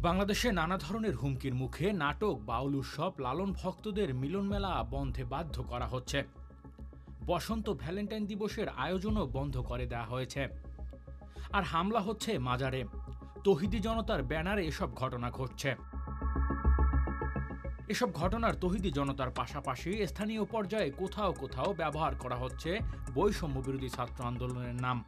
বাংলাদেশে নানা ধরনের হুমকির মুখে নাটক, বাউল উৎসব, লালন ভক্তদের মিলন মেলা বন্ধে বাধ্য করা হচ্ছে। বসন্ত ভ্যালেন্টাইন দিবসের আয়োজনও বন্ধ করে দেওয়া হয়েছে। আর হামলা হচ্ছে মাজারে। তৌহিদি জনতার ব্যানারে এসব ঘটনা ঘটছে। এসব ঘটনার তৌহিদি জনতার পাশাপাশি স্থানীয় পর্যায়ে কোথাও কোথাও ব্যবহার করা হচ্ছে বৈষম্য বিরোধী ছাত্র আন্দোলনের নাম।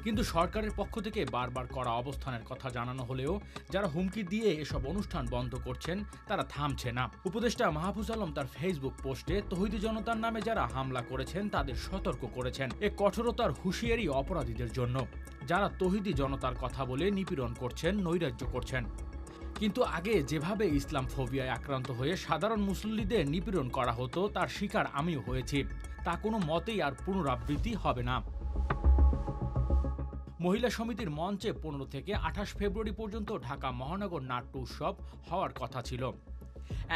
কিন্তু সরকারের পক্ষ থেকে বারবার করা অবস্থানের কথা জানানো হলেও যারা হুমকি দিয়ে এসব অনুষ্ঠান বন্ধ করছেন তারা থামছে না। উপদেষ্টা মাহফুজ আলম তার ফেসবুক পোস্টে তৌহিদি জনতার নামে যারা হামলা করেছেন তাদের সতর্ক করেছেন এ কঠোরতার হুঁশিয়ারি অপরাধীদের জন্য, যারা তৌহিদি জনতার কথা বলে নিপীড়ন করছেন, নৈরাজ্য করছেন। কিন্তু আগে যেভাবে ইসলাম ফোবিয়ায় আক্রান্ত হয়ে সাধারণ মুসল্লিদের নিপীড়ন করা হতো তার শিকার আমিও হয়েছি, তা কোনো মতেই আর পুনরাবৃত্তি হবে না। মহিলা সমিতির মঞ্চে 15 থেকে 28 ফেব্রুয়ারি পর্যন্ত ঢাকা মহানগর নাট্য উৎসব হওয়ার কথা ছিল।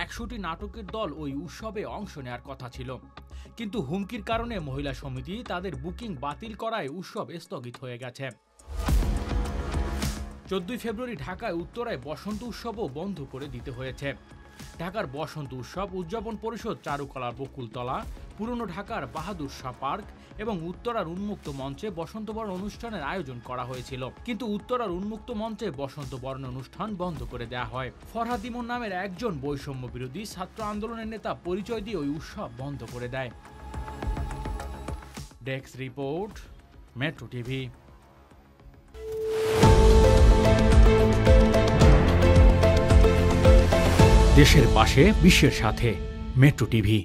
100টি নাটকের দল ওই উৎসবে অংশ নেওয়ার কথা ছিল, কিন্তু হুমকির কারণে মহিলা সমিতি তাদের বুকিং বাতিল করায় উৎসব স্থগিত হয়ে গেছে। 14 ফেব্রুয়ারি ঢাকায় উত্তরায় বসন্ত উৎসবও বন্ধ করে দিতে হয়েছে। ঢাকার বসন্ত উৎসব উদযাপন পরিষদ, চারুকলার বকুলতলা, পুরনো ঢাকার বাহাদুর শাহ পার্ক এবং উত্তরার উন্মুক্ত মঞ্চে বসন্ত বরণ অনুষ্ঠানের আয়োজন করা হয়েছিল, কিন্তু উত্তরার উন্মুক্ত মঞ্চে বসন্ত বরণ অনুষ্ঠান বন্ধ করে দেওয়া হয়। ফরহাদ ইমন নামের একজন বৈষম্য বিরোধী ছাত্র আন্দোলনের নেতা পরিচয় দিয়ে ওই উৎসব বন্ধ করে দেয়। Desk report, metro TV. দেশের পাশে, বিশ্বের সাথে, মেট্রো টিভি।